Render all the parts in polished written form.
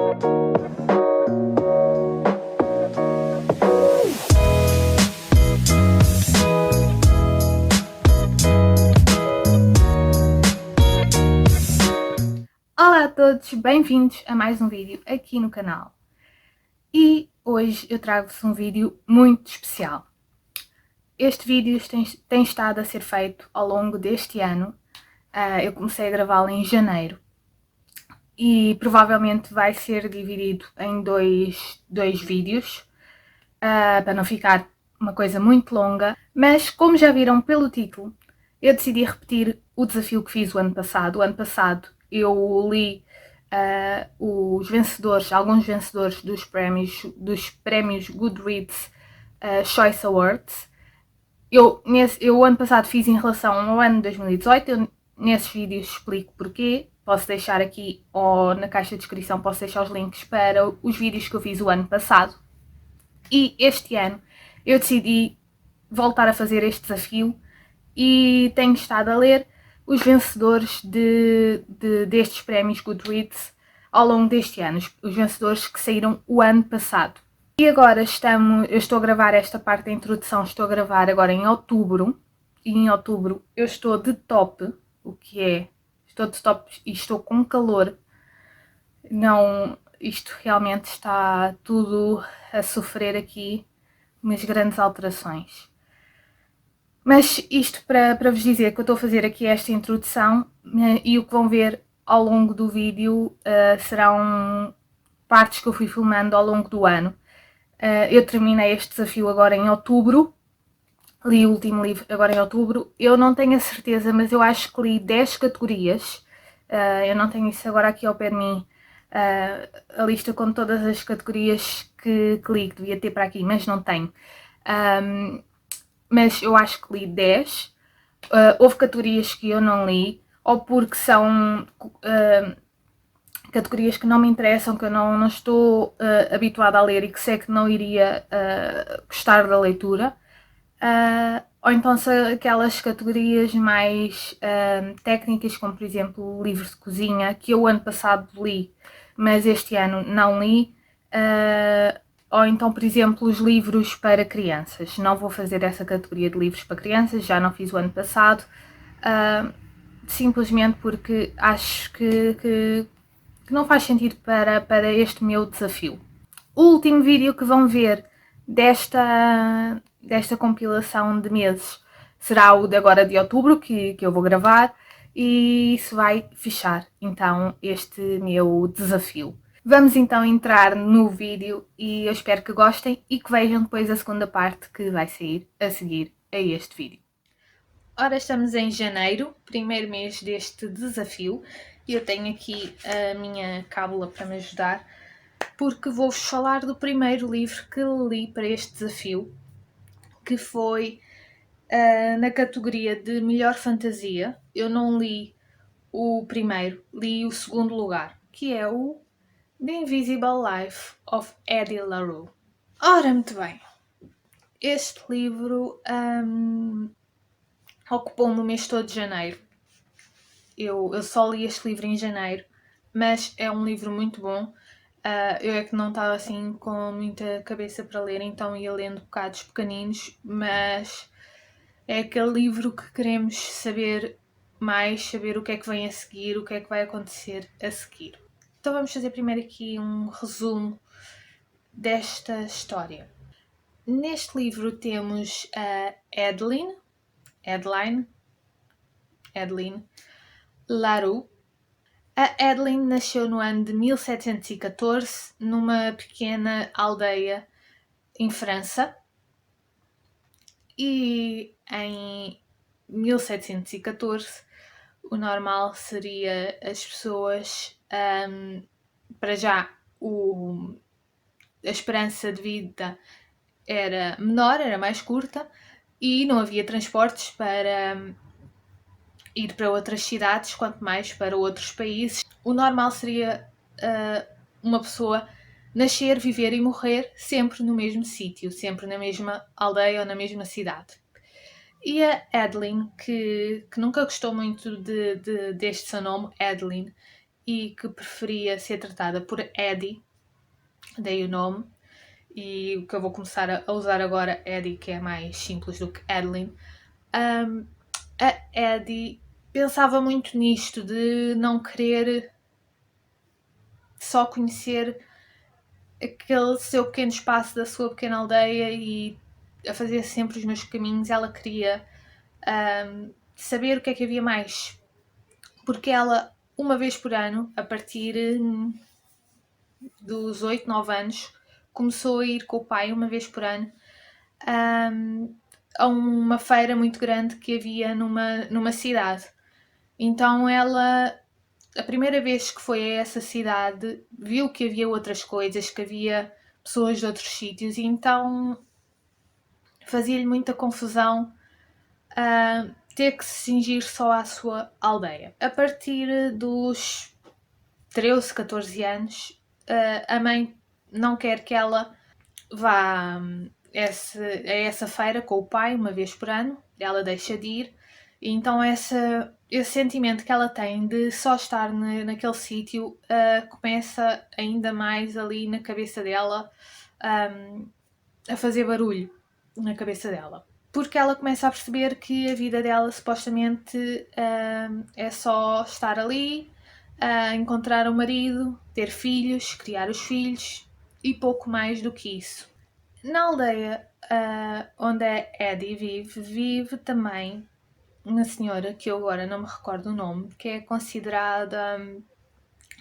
Olá a todos, bem-vindos a mais um vídeo aqui no canal. E hoje eu trago-vos um vídeo muito especial. Este vídeo tem estado a ser feito ao longo deste ano. Eu comecei a gravá-lo em janeiro. E provavelmente vai ser dividido em dois vídeos, para não ficar uma coisa muito longa. Mas como já viram pelo título, eu decidi repetir o desafio que fiz o ano passado. O ano passado eu li os vencedores, alguns vencedores dos prémios Goodreads Choice Awards. Eu ano passado fiz em relação ao ano de 2018, eu nesses vídeos explico porquê. Posso deixar aqui, ou na caixa de descrição, posso deixar os links para os vídeos que eu fiz o ano passado. E este ano eu decidi voltar a fazer este desafio e tenho estado a ler os vencedores destes prémios Goodreads ao longo deste ano, os vencedores que saíram o ano passado. E agora eu estou a gravar esta parte da introdução, estou a gravar agora em outubro, e em outubro eu estou de top, estou de top e estou com calor. Não, isto realmente está tudo a sofrer aqui umas grandes alterações. Mas isto para vos dizer que eu estou a fazer aqui esta introdução, e o que vão ver ao longo do vídeo serão partes que eu fui filmando ao longo do ano. Eu terminei este desafio agora em outubro, li o último livro agora em outubro. Eu não tenho a certeza, mas eu acho que li 10 categorias. Eu não tenho isso agora aqui ao pé de mim, a lista com todas as categorias que li, que devia ter para aqui, mas não tenho. Mas eu acho que li 10. Houve categorias que eu não li, ou porque são categorias que não me interessam, que eu não estou habituada a ler e que sei que não iria gostar da leitura. Ou então são aquelas categorias mais técnicas, como por exemplo livros de cozinha, que eu ano passado li, mas este ano não li. Ou então, por exemplo, os livros para crianças. Não vou fazer essa categoria de livros para crianças, já não fiz o ano passado, simplesmente porque acho que não faz sentido para este meu desafio. O último vídeo que vão ver desta compilação de meses será o de agora de outubro, que eu vou gravar, e isso vai fechar então este meu desafio. Vamos então entrar no vídeo e eu espero que gostem e que vejam depois a segunda parte que vai sair a seguir a este vídeo. Ora, estamos em janeiro, primeiro mês deste desafio, e eu tenho aqui a minha cábula para me ajudar, porque vou-vos falar do primeiro livro que li para este desafio, que foi na categoria de melhor fantasia. Eu não li o primeiro, li o segundo lugar, que é o The Invisible Life of Eddie LaRue. Ora, muito bem, este livro ocupou-me o mês todo de janeiro. Eu só li este livro em janeiro, mas é um livro muito bom. Eu é que não estava assim com muita cabeça para ler, então ia lendo bocados pequeninos, mas é aquele livro que queremos saber mais, saber o que é que vem a seguir, o que é que vai acontecer a seguir. Então vamos fazer primeiro aqui um resumo desta história. Neste livro temos a Adeline LaRue. A Adeline nasceu no ano de 1714 numa pequena aldeia em França, e em 1714 o normal seria as pessoas, para já a esperança de vida era menor, era mais curta, e não havia transportes para ir para outras cidades, quanto mais para outros países. O normal seria uma pessoa nascer, viver e morrer sempre no mesmo sítio, sempre na mesma aldeia ou na mesma cidade. E a Adeline, que nunca gostou muito deste seu nome, Adeline, e que preferia ser tratada por Eddie, daí o nome, e o que eu vou começar a usar agora, Eddie, que é mais simples do que Adeline. A Eddie pensava muito nisto, de não querer só conhecer aquele seu pequeno espaço da sua pequena aldeia e a fazer sempre os meus caminhos. Ela queria saber o que é que havia mais, porque ela, uma vez por ano, a partir dos 8, 9 anos, começou a ir com o pai uma vez por ano a uma feira muito grande que havia numa cidade. Então ela, a primeira vez que foi a essa cidade, viu que havia outras coisas, que havia pessoas de outros sítios, e então fazia-lhe muita confusão ter que se cingir só à sua aldeia. A partir dos 13, 14 anos, a mãe não quer que ela vá a essa feira com o pai uma vez por ano, ela deixa de ir, e então esse sentimento que ela tem de só estar naquele sítio começa ainda mais ali na cabeça dela a fazer barulho na cabeça dela. Porque ela começa a perceber que a vida dela supostamente é só estar ali, encontrar um marido, ter filhos, criar os filhos e pouco mais do que isso. Na aldeia onde a Eddie vive também uma senhora que eu agora não me recordo o nome, que é considerada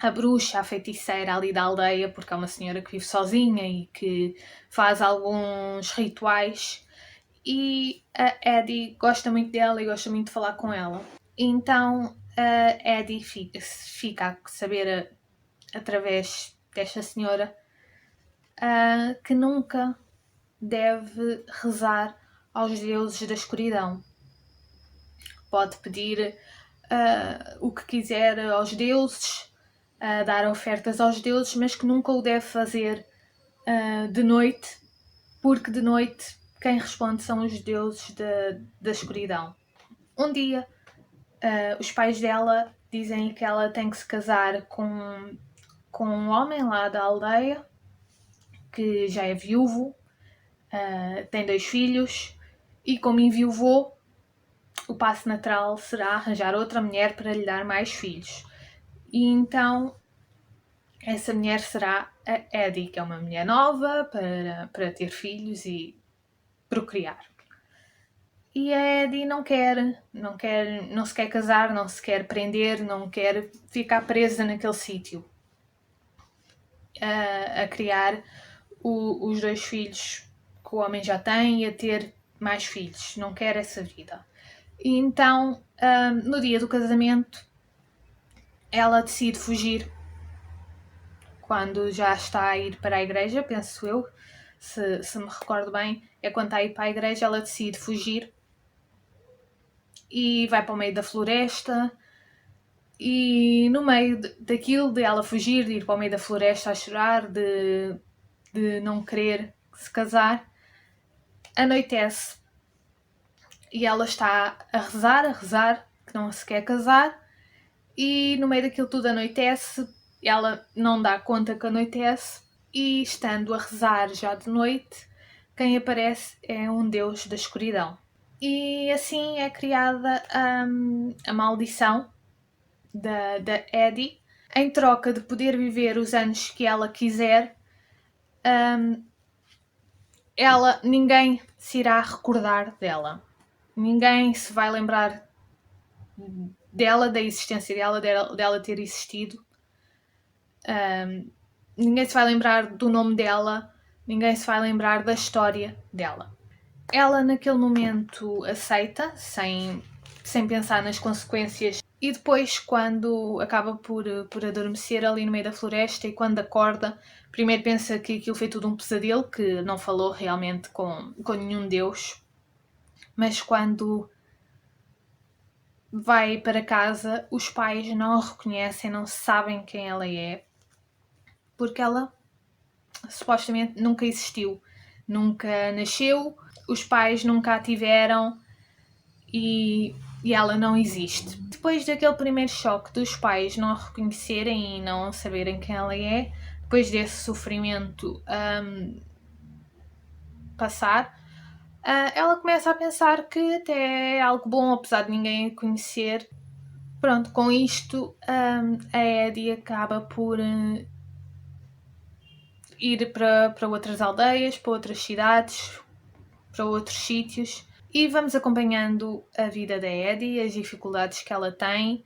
a bruxa, a feiticeira ali da aldeia, porque é uma senhora que vive sozinha e que faz alguns rituais. E a Eddie gosta muito dela e gosta muito de falar com ela. Então a Eddie fica a saber através desta senhora que nunca deve rezar aos deuses da escuridão. Pode pedir o que quiser aos deuses, dar ofertas aos deuses, mas que nunca o deve fazer de noite, porque de noite quem responde são os deuses da escuridão. Um dia, os pais dela dizem que ela tem que se casar com um homem lá da aldeia, que já é viúvo, tem 2 filhos, e como enviuvou, o passo natural será arranjar outra mulher para lhe dar mais filhos. E então essa mulher será a Eddie, que é uma mulher nova para ter filhos e procriar. E a Eddie não se quer casar, não se quer prender, não quer ficar presa naquele sítio. A criar os 2 filhos que o homem já tem e a ter mais filhos. Não quer essa vida. E então, no dia do casamento, ela decide fugir. Quando já está a ir para a igreja, penso eu, se me recordo bem, é quando está a ir para a igreja, ela decide fugir e vai para o meio da floresta. E no meio daquilo, de ela fugir, de ir para o meio da floresta a chorar, de não querer se casar, anoitece. E ela está a rezar, que não se quer casar, e no meio daquilo tudo anoitece, ela não dá conta que anoitece, e estando a rezar já de noite, quem aparece é um deus da escuridão. E assim é criada a maldição da Eddie. Em troca de poder viver os anos que ela quiser, ninguém se irá recordar dela. Ninguém se vai lembrar dela, da existência dela ter existido. Ninguém se vai lembrar do nome dela, ninguém se vai lembrar da história dela. Ela naquele momento aceita, sem pensar nas consequências, e depois, quando acaba por adormecer ali no meio da floresta, e quando acorda, primeiro pensa que aquilo foi tudo um pesadelo, que não falou realmente com nenhum deus, mas quando vai para casa, os pais não a reconhecem, não sabem quem ela é, porque ela supostamente nunca existiu, nunca nasceu, os pais nunca a tiveram, e e ela não existe. Depois daquele primeiro choque dos pais não a reconhecerem e não saberem quem ela é, depois desse sofrimento passar, ela começa a pensar que até é algo bom, apesar de ninguém a conhecer. Pronto, com isto a Eddie acaba por ir para outras aldeias, para outras cidades, para outros sítios, e vamos acompanhando a vida da Eddie, as dificuldades que ela tem,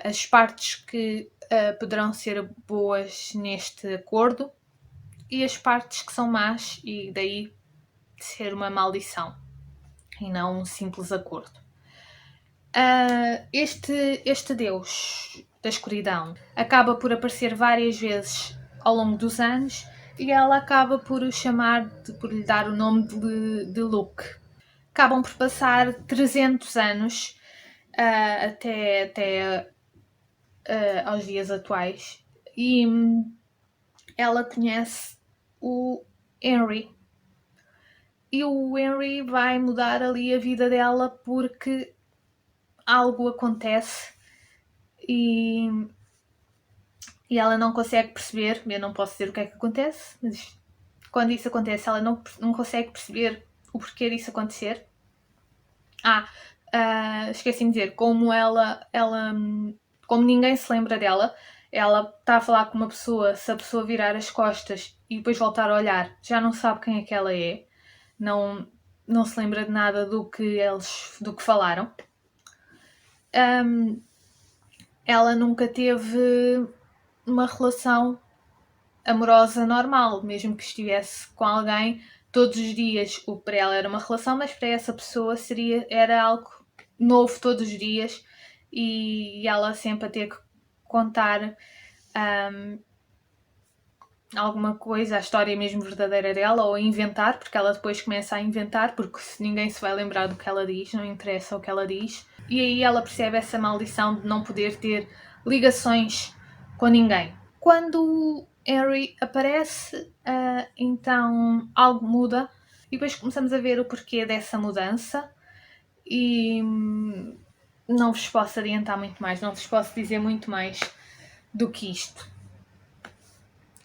as partes que poderão ser boas neste acordo e as partes que são más e daí ser uma maldição e não um simples acordo. Este deus da escuridão acaba por aparecer várias vezes ao longo dos anos e ela acaba por o chamar, por lhe dar o nome de Luke. Acabam por passar 300 anos até aos dias atuais e ela conhece o Henry. E o Henry vai mudar ali a vida dela porque algo acontece e ela não consegue perceber. Eu não posso dizer o que é que acontece, mas quando isso acontece ela não consegue perceber o porquê disso acontecer. Esqueci-me de dizer, como ninguém se lembra dela, ela está a falar com uma pessoa, se a pessoa virar as costas e depois voltar a olhar, já não sabe quem é que ela é, não se lembra de nada do que falaram. Ela nunca teve uma relação amorosa normal, mesmo que estivesse com alguém todos os dias. O que para ela era uma relação, mas para essa pessoa era algo novo todos os dias e ela sempre a ter que contar alguma coisa, a história mesmo verdadeira dela, ou a inventar, porque ela depois começa a inventar, porque ninguém se vai lembrar do que ela diz, não interessa o que ela diz. E aí ela percebe essa maldição de não poder ter ligações com ninguém. Quando Harry aparece, então algo muda e depois começamos a ver o porquê dessa mudança e não vos posso adiantar muito mais, não vos posso dizer muito mais do que isto.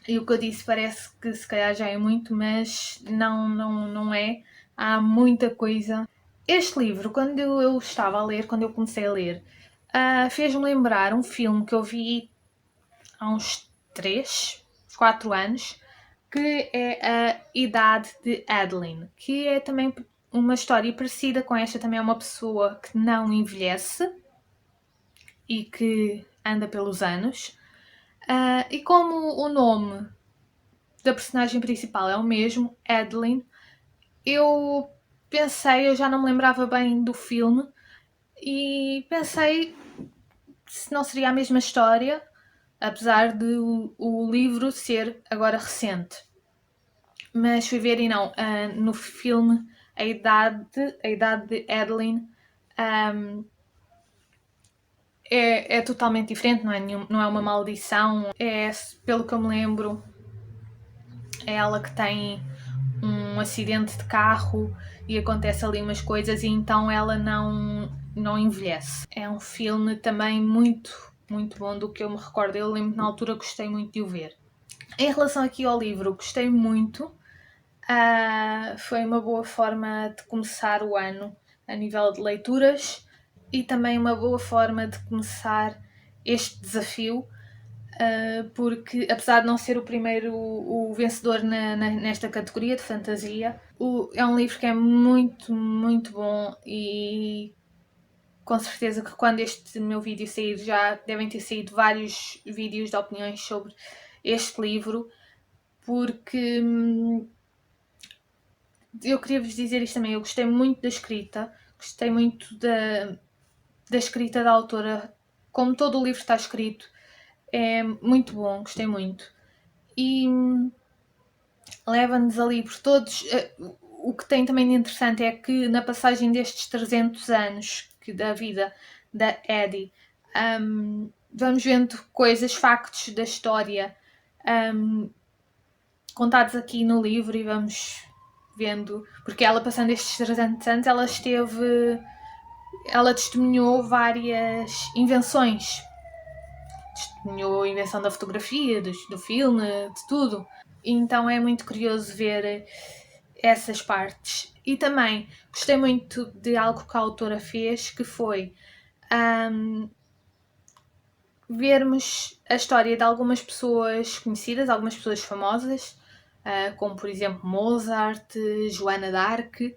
E o que eu disse parece que se calhar já é muito, mas não é. Há muita coisa. Este livro, quando eu estava a ler, quando eu comecei a ler, fez-me lembrar um filme que eu vi há uns 3, 4 anos, que é A Idade de Adeline, que é também uma história parecida com esta. Também é uma pessoa que não envelhece e que anda pelos anos. E como o nome da personagem principal é o mesmo, Adeline, eu já não me lembrava bem do filme e pensei se não seria a mesma história, apesar de o livro ser agora recente. Mas fui ver e não, no filme a idade de Adeline é totalmente diferente, não é uma maldição, pelo que eu me lembro, é ela que tem um acidente de carro e acontece ali umas coisas e então ela não envelhece. É um filme também muito, muito bom, do que eu me recordo. Eu lembro que na altura gostei muito de o ver. Em relação aqui ao livro, gostei muito. Foi uma boa forma de começar o ano a nível de leituras e também uma boa forma de começar este desafio, porque apesar de não ser o primeiro o vencedor nesta categoria de fantasia, é um livro que é muito, muito bom e com certeza que quando este meu vídeo sair já devem ter saído vários vídeos de opiniões sobre este livro, porque eu queria vos dizer isto também, eu gostei muito da escrita, gostei muito da escrita da autora, como todo o livro está escrito, é muito bom, gostei muito. E leva-nos ali por todos. O que tem também de interessante é que na passagem destes 300 anos da vida da Eddie, vamos vendo coisas, factos da história contados aqui no livro e vamos vendo, porque ela passando estes 300 anos, ela esteve ela testemunhou várias invenções. Testemunhou a invenção da fotografia, do filme, de tudo. Então é muito curioso ver essas partes. E também gostei muito de algo que a autora fez, que foi vermos a história de algumas pessoas conhecidas, algumas pessoas famosas, como por exemplo Mozart, Joana d'Arc,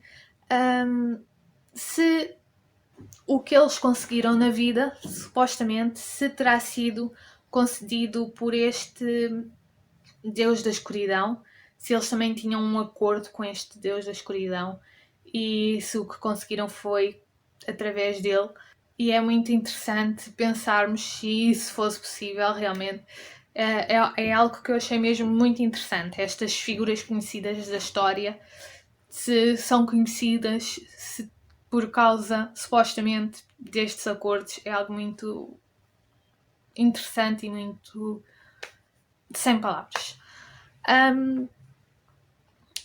se o que eles conseguiram na vida, supostamente, se terá sido concedido por este Deus da escuridão, se eles também tinham um acordo com este Deus da escuridão e se o que conseguiram foi através dele. E é muito interessante pensarmos se isso fosse possível realmente. É algo que eu achei mesmo muito interessante. Estas figuras conhecidas da história, se são conhecidas por causa, supostamente, destes acordos, é algo muito interessante e muito sem palavras.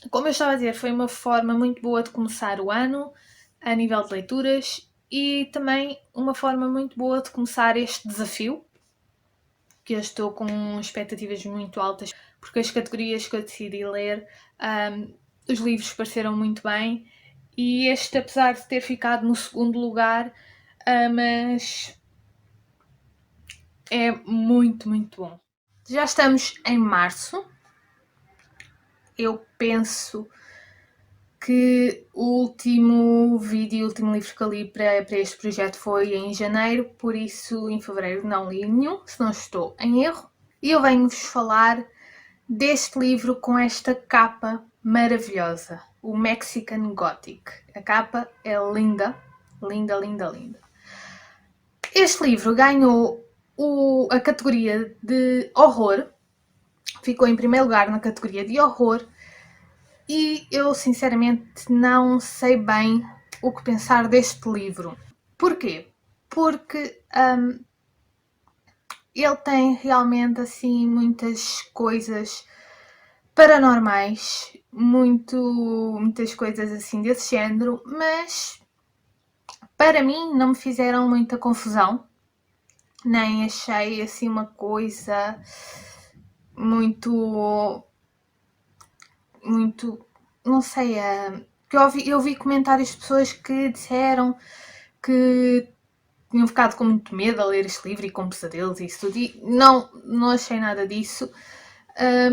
Como eu estava a dizer, foi uma forma muito boa de começar o ano a nível de leituras e também uma forma muito boa de começar este desafio, que eu estou com expectativas muito altas, porque as categorias que eu decidi ler, os livros pareceram muito bem e este, apesar de ter ficado no segundo lugar, mas é muito, muito bom. Já estamos em março. Eu penso que o último vídeo, o último livro que eu li para este projeto foi em janeiro, por isso em fevereiro não li nenhum, se não estou em erro. E eu venho-vos falar deste livro com esta capa maravilhosa, o Mexican Gothic. A capa é linda, linda, linda, linda. Este livro ganhou a categoria de horror, ficou em primeiro lugar na categoria de horror, e eu sinceramente não sei bem o que pensar deste livro. Porquê? Porque ele tem realmente muitas coisas paranormais, muitas coisas assim desse género, mas para mim não me fizeram muita confusão, nem achei assim uma coisa muito, não sei, que eu vi comentários de pessoas que disseram que tinham ficado com muito medo a ler este livro e com pesadelos e isso tudo, e não achei nada disso,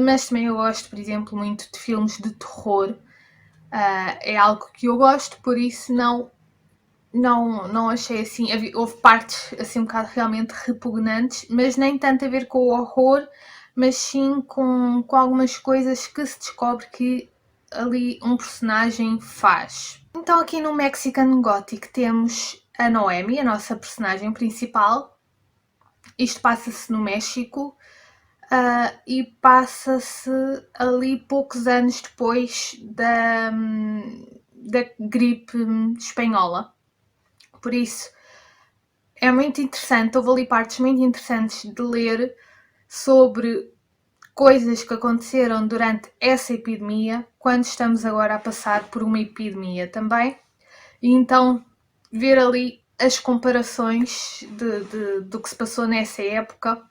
mas também eu gosto, por exemplo, muito de filmes de terror, é algo que eu gosto, por isso não achei assim, houve partes assim um bocado realmente repugnantes, mas nem tanto a ver com o horror, mas sim com algumas coisas que se descobre que ali um personagem faz. Então aqui no Mexican Gothic temos a Noemi, a nossa personagem principal. Isto passa-se no México e passa-se ali poucos anos depois da gripe espanhola. Por isso é muito interessante, houve ali partes muito interessantes de ler sobre coisas que aconteceram durante essa epidemia, quando estamos agora a passar por uma epidemia também. E então ver ali as comparações do que se passou nessa época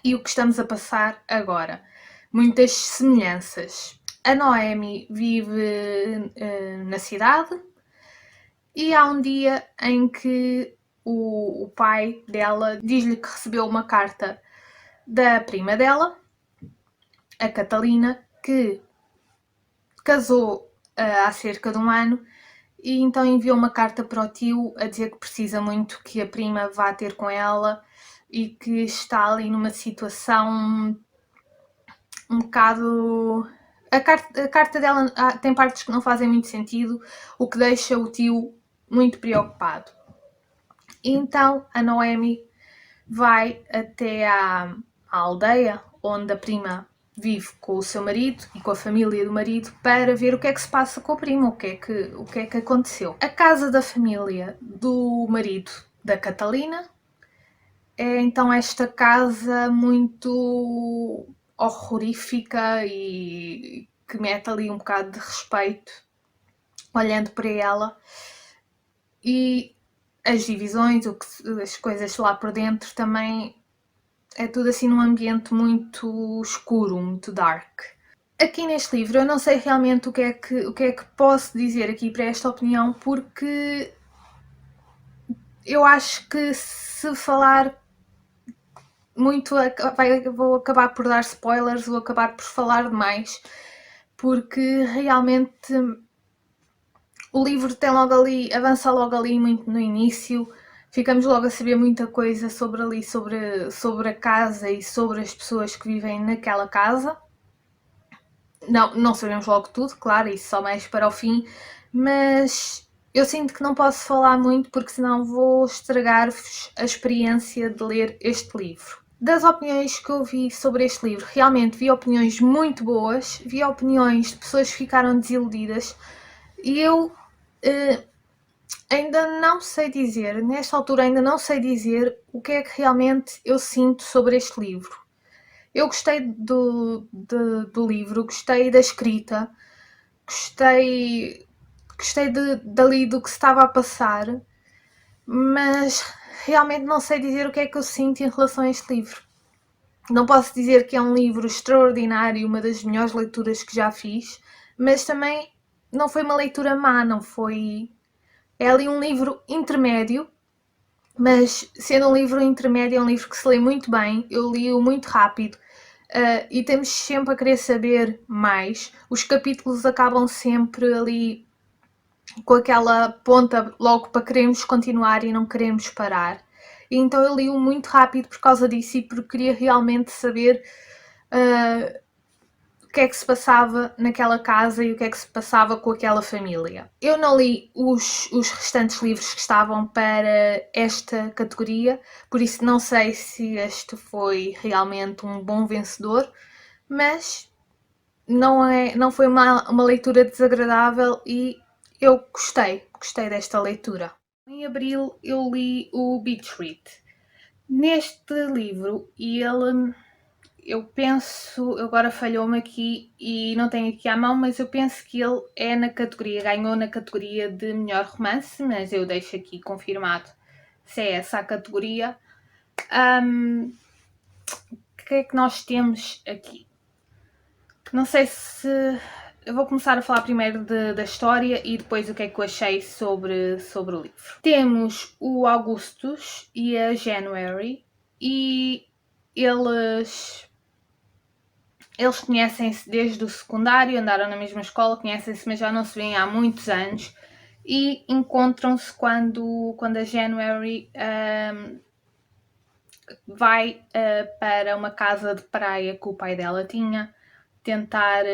e o que estamos a passar agora. Muitas semelhanças. A Noemi vive na cidade e há um dia em que o pai dela diz-lhe que recebeu uma carta da prima dela, a Catalina, que casou há cerca de um ano, e então enviou uma carta para o tio a dizer que precisa muito que a prima vá ter com ela e que está ali numa situação um bocado... A carta dela tem partes que não fazem muito sentido, o que deixa o tio muito preocupado. E então a Noemi vai até à aldeia onde a prima vive com o seu marido e com a família do marido para ver o que é que se passa com a prima, o que é que aconteceu. A casa da família do marido da Catalina é então esta casa muito horrorífica e que mete ali um bocado de respeito olhando para ela, e as divisões, as coisas lá por dentro também é tudo assim num ambiente muito escuro, muito dark. Aqui neste livro eu não sei realmente o que é que posso dizer aqui para esta opinião, porque eu acho que se falar muito vou acabar por dar spoilers, vou acabar por falar demais, porque realmente o livro tem logo ali, avança logo ali muito no início, ficamos logo a saber muita coisa sobre ali, sobre a casa e sobre as pessoas que vivem naquela casa. Não sabemos logo tudo, claro, isso só mais para o fim, mas eu sinto que não posso falar muito porque senão vou estragar-vos a experiência de ler este livro. Das opiniões que eu vi sobre este livro, realmente vi opiniões muito boas, vi opiniões de pessoas que ficaram desiludidas e eu ainda não sei dizer, nesta altura ainda não sei dizer o que é que realmente eu sinto sobre este livro. Eu gostei do livro, gostei da escrita, gostei dali do que se estava a passar, mas realmente não sei dizer o que é que eu sinto em relação a este livro. Não posso dizer que é um livro extraordinário, uma das melhores leituras que já fiz, mas também não foi uma leitura má, não foi... É ali um livro intermédio, mas sendo um livro intermédio, é um livro que se lê muito bem, eu li-o muito rápido, e temos sempre a querer saber mais. Os capítulos acabam sempre ali com aquela ponta logo para queremos continuar e não queremos parar. E então eu li-o muito rápido por causa disso e porque queria realmente saber o que é que se passava naquela casa e o que é que se passava com aquela família. Eu não li os restantes livros que estavam para esta categoria, por isso não sei se este foi realmente um bom vencedor, mas não foi uma leitura desagradável e eu gostei desta leitura. Em abril eu li o Beach Read. Neste livro, eu penso, agora falhou-me aqui e não tenho aqui à mão, mas eu penso que ele é ganhou na categoria de melhor romance, mas eu deixo aqui confirmado se é essa a categoria. O que é que nós temos aqui? Não sei se... Eu vou começar a falar primeiro da história e depois o que é que eu achei sobre o livro. Temos o Augustus e a January e eles conhecem-se desde o secundário, andaram na mesma escola, conhecem-se, mas já não se veem há muitos anos e encontram-se quando a January vai para uma casa de praia que o pai dela tinha, tentar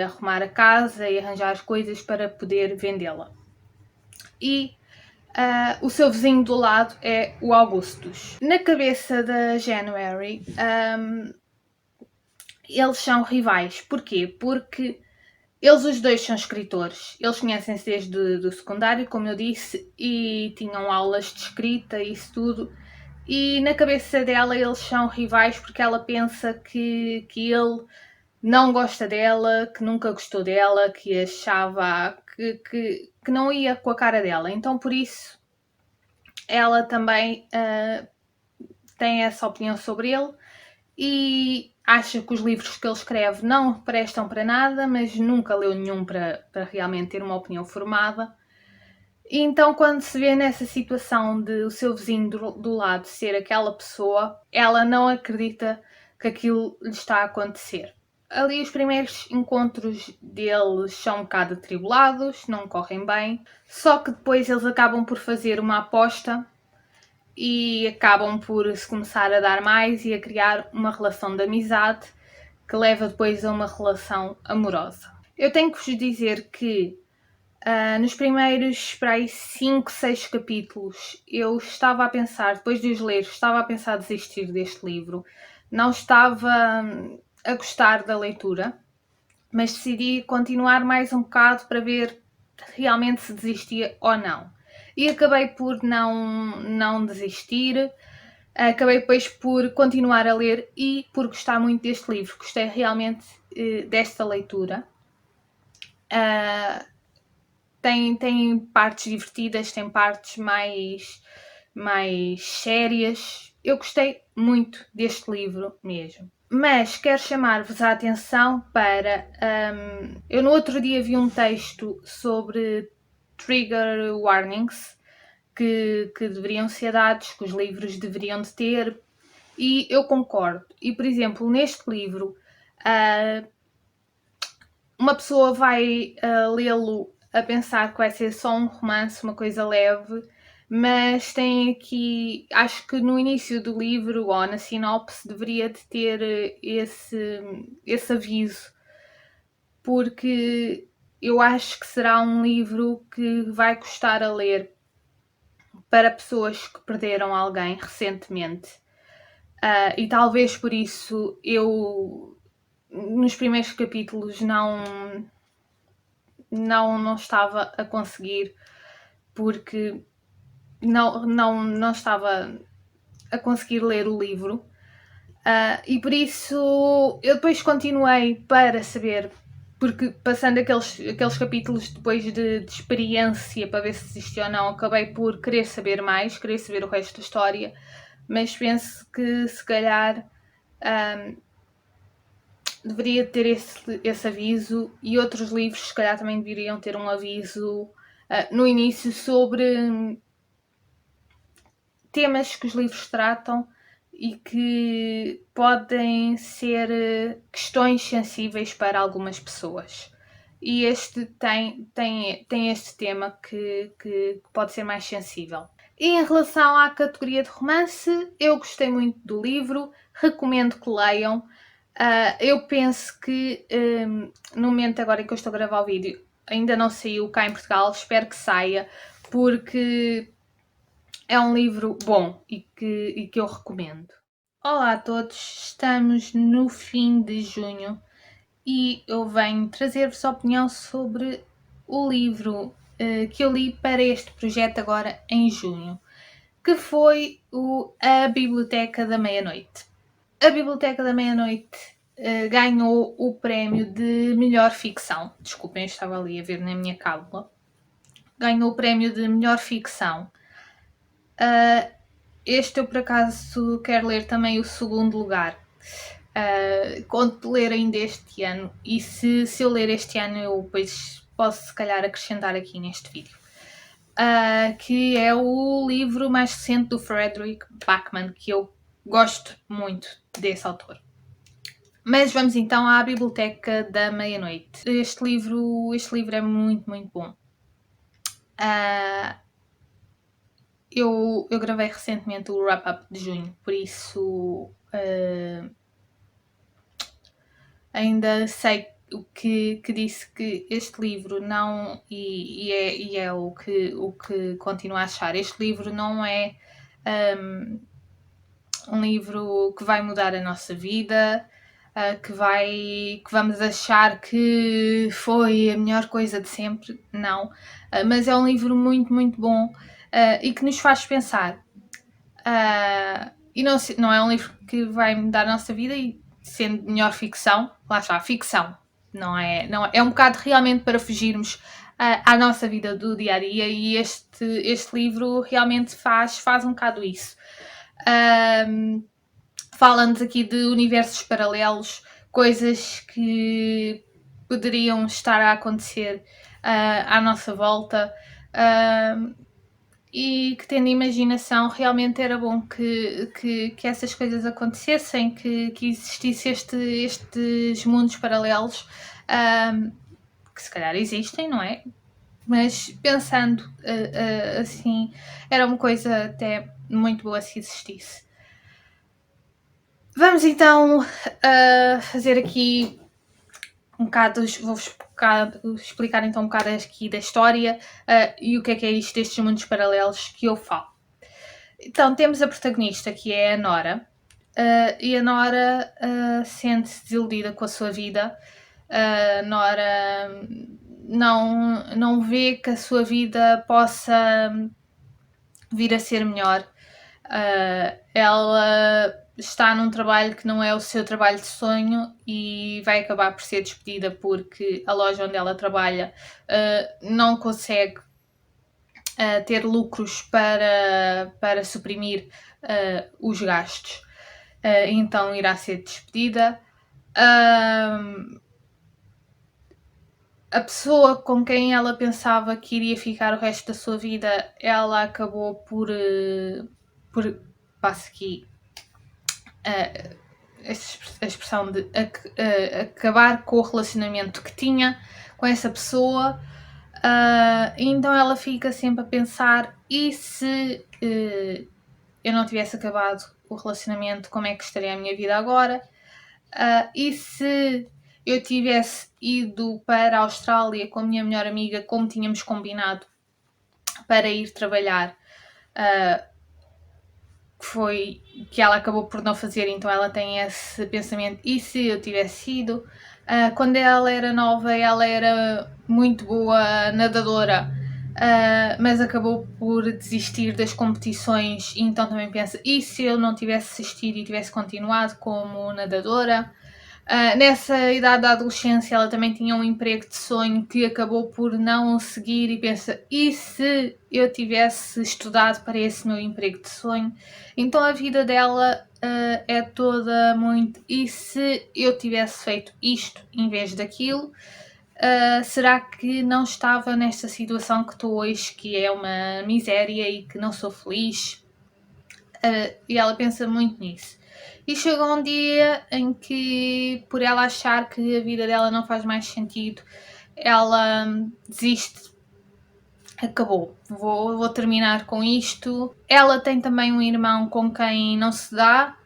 arrumar a casa e arranjar as coisas para poder vendê-la. E o seu vizinho do lado é o Augustus. Na cabeça da January, eles são rivais. Porquê? Porque eles os dois são escritores. Eles conhecem-se desde o secundário, como eu disse, e tinham aulas de escrita e isso tudo. E na cabeça dela eles são rivais porque ela pensa que ele não gosta dela, que nunca gostou dela, que achava que não ia com a cara dela. Então por isso ela também tem essa opinião sobre ele e acha que os livros que ele escreve não prestam para nada, mas nunca leu nenhum para realmente ter uma opinião formada. E então quando se vê nessa situação de o seu vizinho do lado ser aquela pessoa, ela não acredita que aquilo lhe está a acontecer. Ali os primeiros encontros deles são um bocado atribulados, não correm bem, só que depois eles acabam por fazer uma aposta e acabam por se começar a dar mais e a criar uma relação de amizade que leva depois a uma relação amorosa. Eu tenho que vos dizer que nos primeiros 5, 6 capítulos eu estava a pensar, depois de os ler, estava a pensar desistir deste livro. Não estava a gostar da leitura, mas decidi continuar mais um bocado para ver realmente se desistia ou não. E acabei por não desistir, acabei depois por continuar a ler e por gostar muito deste livro. Gostei realmente desta leitura. tem partes divertidas, tem partes mais sérias. Eu gostei muito deste livro mesmo. Mas quero chamar-vos a atenção para... eu no outro dia vi um texto sobre trigger warnings que deveriam ser dados, que os livros deveriam de ter, e eu concordo. E, por exemplo, neste livro, uma pessoa vai lê-lo a pensar que vai ser só um romance, uma coisa leve, mas tem aqui, acho que no início do livro ou na sinopse deveria de ter esse aviso, porque eu acho que será um livro que vai custar a ler para pessoas que perderam alguém recentemente. E talvez por isso eu nos primeiros capítulos não estava a conseguir, porque não estava a conseguir ler o livro, e por isso eu depois continuei para saber, porque passando aqueles capítulos depois de experiência para ver se existia ou não, acabei por querer saber mais, querer saber o resto da história, mas penso que se calhar deveria ter esse aviso, e outros livros se calhar também deveriam ter um aviso no início sobre temas que os livros tratam e que podem ser questões sensíveis para algumas pessoas. E este tem este tema que pode ser mais sensível. E em relação à categoria de romance, eu gostei muito do livro, recomendo que leiam. Eu penso que no momento agora em que eu estou a gravar o vídeo ainda não saiu cá em Portugal, espero que saia, porque é um livro bom e que eu recomendo. Olá a todos, estamos no fim de junho e eu venho trazer-vos a opinião sobre o livro que eu li para este projeto agora em junho, que foi A Biblioteca da Meia-Noite. A Biblioteca da Meia-Noite ganhou o prémio de melhor ficção. Desculpem, eu estava ali a ver na minha cábula. Ganhou o prémio de melhor ficção. Este eu por acaso quero ler também o segundo lugar. Conto ler ainda este ano, e se eu ler este ano eu depois posso se calhar acrescentar aqui neste vídeo. Que é o livro mais recente do Frederick Backman, que eu gosto muito desse autor. Mas vamos então à Biblioteca da Meia-Noite. Este livro é muito, muito bom. Eu gravei recentemente o wrap-up de junho, por isso ainda sei o que disse que este livro não, e é o que continuo a achar, este livro não é um livro que vai mudar a nossa vida, que vamos achar que foi a melhor coisa de sempre, não. Mas é um livro muito, muito bom e que nos faz pensar. E não é um livro que vai mudar a nossa vida, e sendo melhor ficção, lá está, ficção, não é um bocado realmente para fugirmos à nossa vida do dia a dia, e este livro realmente faz um bocado isso. Fala-nos aqui de universos paralelos, coisas que poderiam estar a acontecer à nossa volta, e que, tendo imaginação, realmente era bom que essas coisas acontecessem, que existissem estes mundos paralelos, que se calhar existem, não é? Mas pensando assim, era uma coisa até muito boa se existisse. Vamos então fazer aqui um bocado, vou-vos explicar então um bocado aqui da história e o que é isto destes mundos paralelos que eu falo. Então temos a protagonista, que é a Nora, e a Nora sente-se desiludida com a sua vida. A Nora não vê que a sua vida possa vir a ser melhor. Ela está num trabalho que não é o seu trabalho de sonho e vai acabar por ser despedida porque a loja onde ela trabalha não consegue ter lucros para suprimir os gastos. Então irá ser despedida. A pessoa com quem ela pensava que iria ficar o resto da sua vida, ela acabou por passo aqui a expressão de acabar com o relacionamento que tinha com essa pessoa. Então ela fica sempre a pensar, e se eu não tivesse acabado o relacionamento, como é que estaria a minha vida agora? E se eu tivesse ido para a Austrália com a minha melhor amiga, como tínhamos combinado, para ir trabalhar, que ela acabou por não fazer, então ela tem esse pensamento, e se eu tivesse ido? Quando ela era nova, ela era muito boa nadadora, mas acabou por desistir das competições, então também pensa, e se eu não tivesse assistido e tivesse continuado como nadadora? Nessa idade da adolescência ela também tinha um emprego de sonho que acabou por não seguir e pensa, e se eu tivesse estudado para esse meu emprego de sonho? Então a vida dela é toda muito, e se eu tivesse feito isto em vez daquilo? Será que não estava nesta situação que estou hoje, que é uma miséria e que não sou feliz? E ela pensa muito nisso. E chega um dia em que, por ela achar que a vida dela não faz mais sentido, ela desiste. Acabou, vou terminar com isto. Ela tem também um irmão com quem não se dá,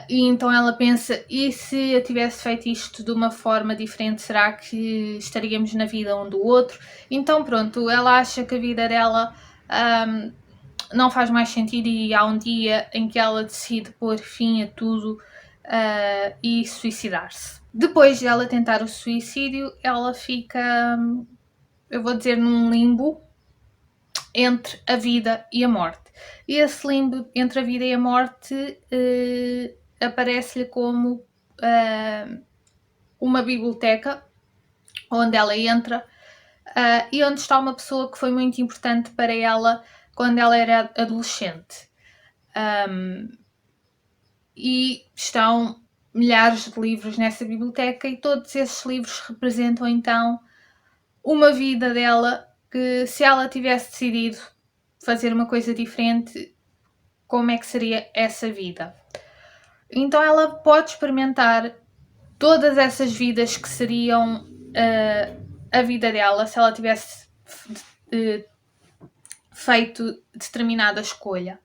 e então ela pensa, e se eu tivesse feito isto de uma forma diferente, será que estaríamos na vida um do outro? Então pronto, ela acha que a vida dela não faz mais sentido e há um dia em que ela decide pôr fim a tudo e suicidar-se. Depois de ela tentar o suicídio, ela fica, eu vou dizer, num limbo entre a vida e a morte. E esse limbo entre a vida e a morte aparece-lhe como uma biblioteca onde ela entra e onde está uma pessoa que foi muito importante para ela quando ela era adolescente. E estão milhares de livros nessa biblioteca e todos esses livros representam então uma vida dela que, se ela tivesse decidido fazer uma coisa diferente, como é que seria essa vida? Então ela pode experimentar todas essas vidas que seriam a vida dela se ela tivesse feito determinada escolha.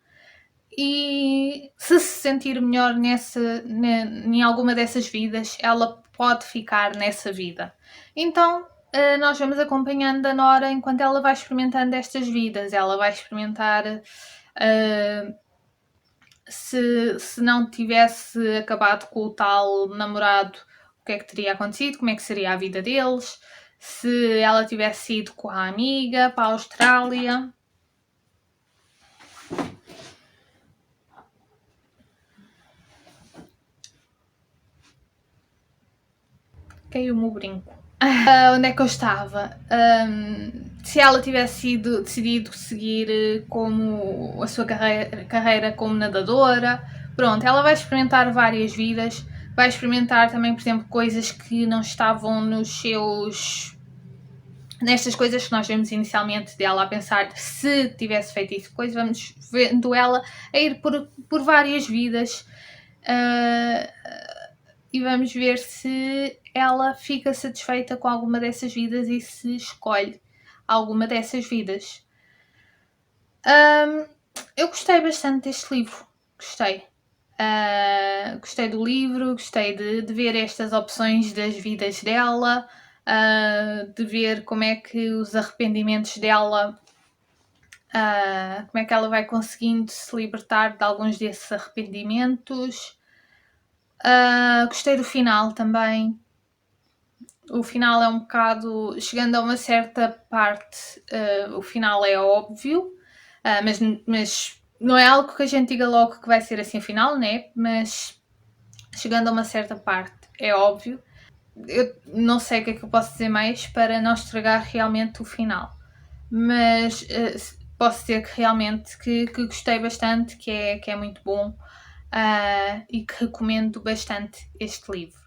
E se sentir melhor em alguma dessas vidas, ela pode ficar nessa vida. Então nós vamos acompanhando a Nora enquanto ela vai experimentando estas vidas. Ela vai experimentar se não tivesse acabado com o tal namorado, o que é que teria acontecido, como é que seria a vida deles, se ela tivesse ido com a amiga para a Austrália. Caiu o meu brinco. Onde é que eu estava? Se ela tivesse decidido seguir como a sua carreira como nadadora, pronto, ela vai experimentar várias vidas, vai experimentar também, por exemplo, coisas que não estavam nestas coisas que nós vemos inicialmente dela a pensar, se tivesse feito isso, depois vamos vendo ela a ir por várias vidas e vamos ver se ela fica satisfeita com alguma dessas vidas e se escolhe alguma dessas vidas. Eu gostei bastante deste livro, gostei. Gostei do livro, gostei de ver estas opções das vidas dela, de ver como é que os arrependimentos dela, como é que ela vai conseguindo se libertar de alguns desses arrependimentos. Gostei do final também. O final é um bocado, chegando a uma certa parte, o final é óbvio, mas não é algo que a gente diga logo que vai ser assim o final, né? Mas chegando a uma certa parte, é óbvio. Eu não sei o que é que eu posso dizer mais para não estragar realmente o final. Mas posso dizer que realmente que gostei bastante, que é muito bom e que recomendo bastante este livro.